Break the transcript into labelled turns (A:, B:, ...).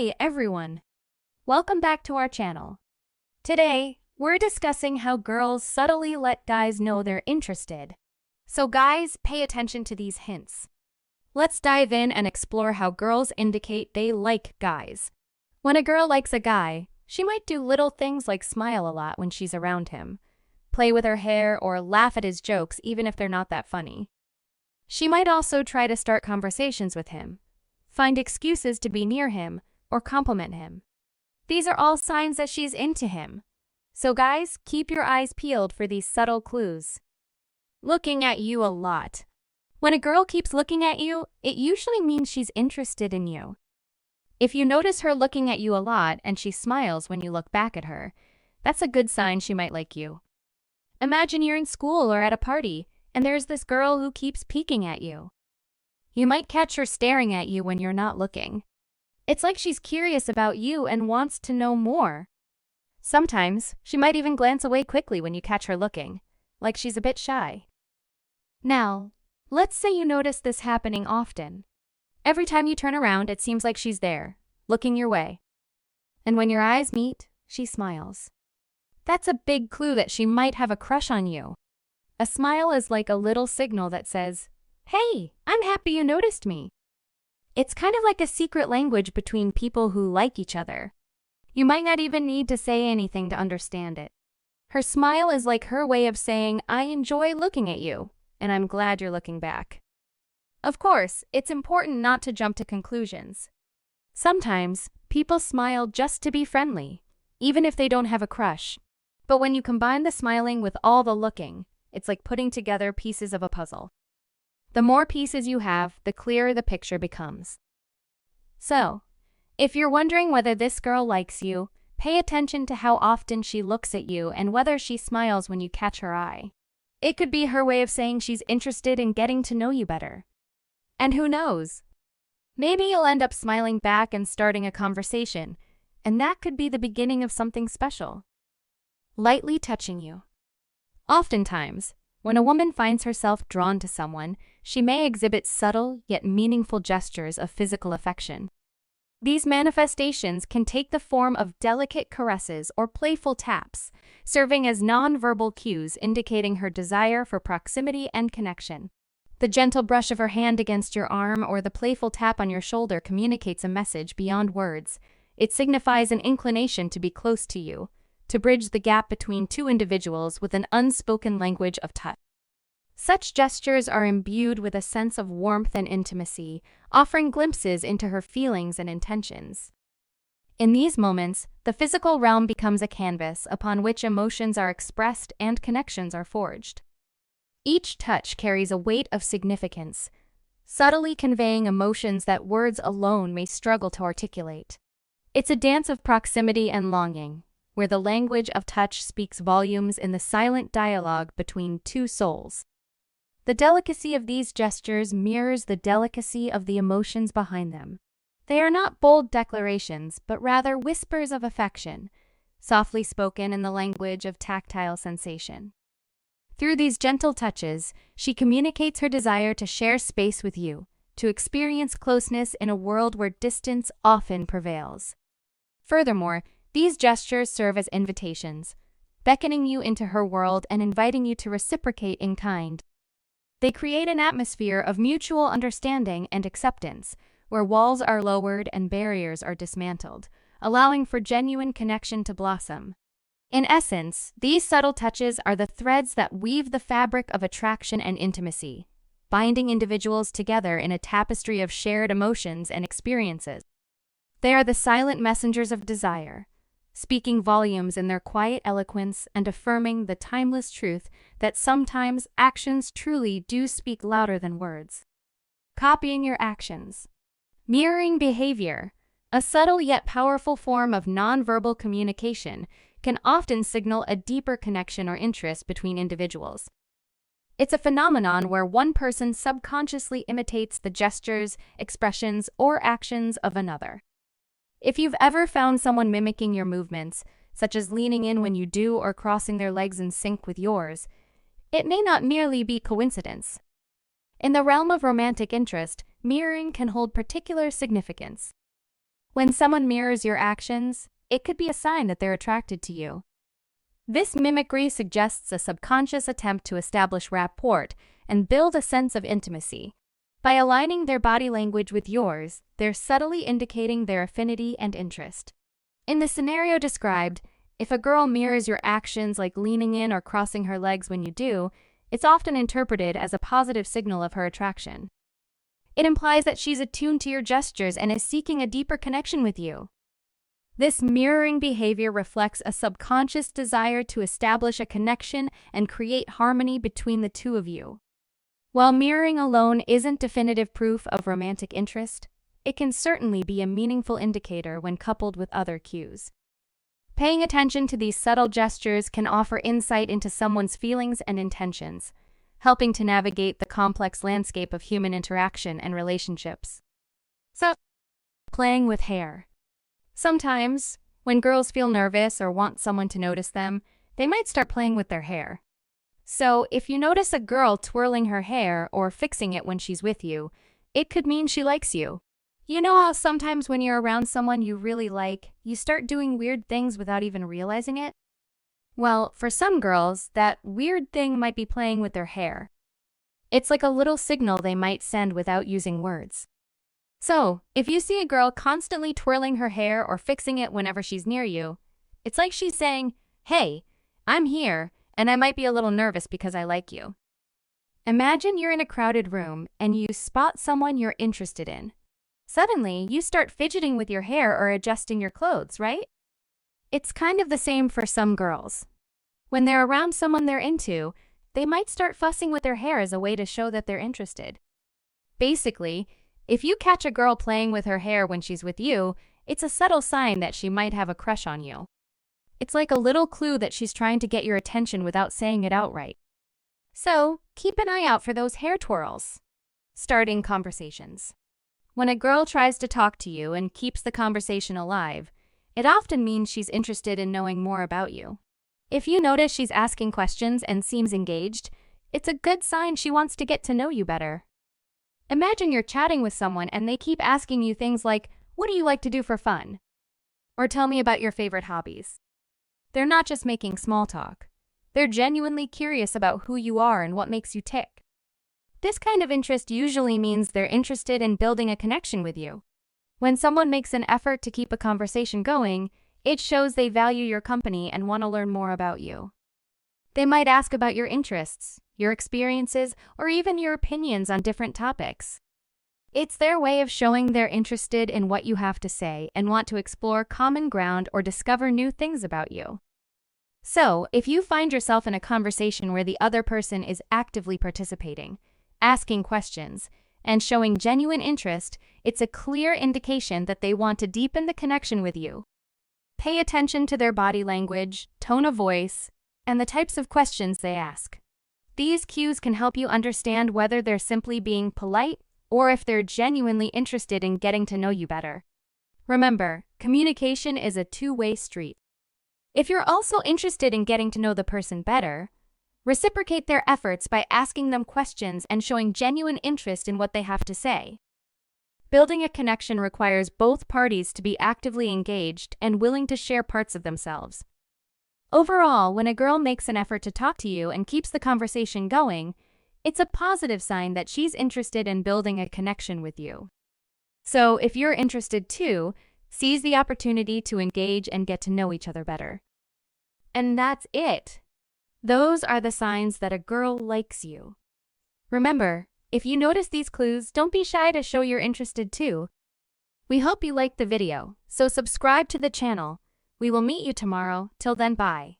A: Hey everyone! Welcome back to our channel. Today, we're discussing how girls subtly let guys know they're interested. So guys, pay attention to these hints. Let's dive in and explore how girls indicate they like guys. When a girl likes a guy, she might do little things like smile a lot when she's around him, play with her hair, or laugh at his jokes even if they're not that funny. She might also try to start conversations with him, find excuses to be near him, or compliment him. These are all signs that she's into him. So guys, keep your eyes peeled for these subtle clues. Looking at you a lot. When a girl keeps looking at you, it usually means she's interested in you. If you notice her looking at you a lot and she smiles when you look back at her, that's a good sign she might like you. Imagine you're in school or at a party, and there's this girl who keeps peeking at you. You might catch her staring at you when you're not looking. It's like she's curious about you and wants to know more. Sometimes, she might even glance away quickly when you catch her looking, like she's a bit shy. Now, let's say you notice this happening often. Every time you turn around, it seems like she's there, looking your way. And when your eyes meet, she smiles. That's a big clue that she might have a crush on you. A smile is like a little signal that says, "Hey, I'm happy you noticed me." It's kind of like a secret language between people who like each other. You might not even need to say anything to understand it. Her smile is like her way of saying, "I enjoy looking at you, and I'm glad you're looking back." Of course, it's important not to jump to conclusions. Sometimes, people smile just to be friendly, even if they don't have a crush. But when you combine the smiling with all the looking, it's like putting together pieces of a puzzle. The more pieces you have, the clearer the picture becomes. So, if you're wondering whether this girl likes you, pay attention to how often she looks at you and whether she smiles when you catch her eye. It could be her way of saying she's interested in getting to know you better. And who knows? Maybe you'll end up smiling back and starting a conversation, and that could be the beginning of something special. Lightly touching you. Oftentimes, when a woman finds herself drawn to someone, she may exhibit subtle yet meaningful gestures of physical affection. These manifestations can take the form of delicate caresses or playful taps, serving as nonverbal cues indicating her desire for proximity and connection. The gentle brush of her hand against your arm or the playful tap on your shoulder communicates a message beyond words. It signifies an inclination to be close to you, to bridge the gap between two individuals with an unspoken language of touch. Such gestures are imbued with a sense of warmth and intimacy, offering glimpses into her feelings and intentions. In these moments, the physical realm becomes a canvas upon which emotions are expressed and connections are forged. Each touch carries a weight of significance, subtly conveying emotions that words alone may struggle to articulate. It's a dance of proximity and longing, where the language of touch speaks volumes in the silent dialogue between two souls. The delicacy of these gestures mirrors the delicacy of the emotions behind them. They are not bold declarations, but rather whispers of affection, softly spoken in the language of tactile sensation. Through these gentle touches, she communicates her desire to share space with you, to experience closeness in a world where distance often prevails. Furthermore, these gestures serve as invitations, beckoning you into her world and inviting you to reciprocate in kind. They create an atmosphere of mutual understanding and acceptance, where walls are lowered and barriers are dismantled, allowing for genuine connection to blossom. In essence, these subtle touches are the threads that weave the fabric of attraction and intimacy, binding individuals together in a tapestry of shared emotions and experiences. They are the silent messengers of desire, speaking volumes in their quiet eloquence and affirming the timeless truth that sometimes actions truly do speak louder than words. Copying your actions. Mirroring behavior, a subtle yet powerful form of nonverbal communication, can often signal a deeper connection or interest between individuals. It's a phenomenon where one person subconsciously imitates the gestures, expressions, or actions of another. If you've ever found someone mimicking your movements, such as leaning in when you do or crossing their legs in sync with yours, it may not merely be coincidence. In the realm of romantic interest, mirroring can hold particular significance. When someone mirrors your actions, it could be a sign that they're attracted to you. This mimicry suggests a subconscious attempt to establish rapport and build a sense of intimacy. By aligning their body language with yours, they're subtly indicating their affinity and interest. In the scenario described, if a girl mirrors your actions like leaning in or crossing her legs when you do, it's often interpreted as a positive signal of her attraction. It implies that she's attuned to your gestures and is seeking a deeper connection with you. This mirroring behavior reflects a subconscious desire to establish a connection and create harmony between the two of you. While mirroring alone isn't definitive proof of romantic interest, it can certainly be a meaningful indicator when coupled with other cues. Paying attention to these subtle gestures can offer insight into someone's feelings and intentions, helping to navigate the complex landscape of human interaction and relationships. So, playing with hair. Sometimes, when girls feel nervous or want someone to notice them, they might start playing with their hair. So, if you notice a girl twirling her hair or fixing it when she's with you, it could mean she likes you. You know how sometimes when you're around someone you really like, you start doing weird things without even realizing it? Well, for some girls, that weird thing might be playing with their hair. It's like a little signal they might send without using words. So, if you see a girl constantly twirling her hair or fixing it whenever she's near you, it's like she's saying, "Hey, I'm here, and I might be a little nervous because I like you." Imagine you're in a crowded room and you spot someone you're interested in. Suddenly, you start fidgeting with your hair or adjusting your clothes, right? It's kind of the same for some girls. When they're around someone they're into, they might start fussing with their hair as a way to show that they're interested. Basically, if you catch a girl playing with her hair when she's with you, it's a subtle sign that she might have a crush on you. It's like a little clue that she's trying to get your attention without saying it outright. So, keep an eye out for those hair twirls. Starting conversations. When a girl tries to talk to you and keeps the conversation alive, it often means she's interested in knowing more about you. If you notice she's asking questions and seems engaged, it's a good sign she wants to get to know you better. Imagine you're chatting with someone and they keep asking you things like, "What do you like to do for fun?" Or "Tell me about your favorite hobbies." They're not just making small talk. They're genuinely curious about who you are and what makes you tick. This kind of interest usually means they're interested in building a connection with you. When someone makes an effort to keep a conversation going, it shows they value your company and want to learn more about you. They might ask about your interests, your experiences, or even your opinions on different topics. It's their way of showing they're interested in what you have to say and want to explore common ground or discover new things about you. So, if you find yourself in a conversation where the other person is actively participating, asking questions, and showing genuine interest, it's a clear indication that they want to deepen the connection with you. Pay attention to their body language, tone of voice, and the types of questions they ask. These cues can help you understand whether they're simply being polite or if they're genuinely interested in getting to know you better. Remember, communication is a two-way street. If you're also interested in getting to know the person better, reciprocate their efforts by asking them questions and showing genuine interest in what they have to say. Building a connection requires both parties to be actively engaged and willing to share parts of themselves. Overall, when a girl makes an effort to talk to you and keeps the conversation going, it's a positive sign that she's interested in building a connection with you. So, if you're interested too, seize the opportunity to engage and get to know each other better. And that's it. Those are the signs that a girl likes you. Remember, if you notice these clues, don't be shy to show you're interested too. We hope you liked the video, so subscribe to the channel. We will meet you tomorrow. Till then, bye.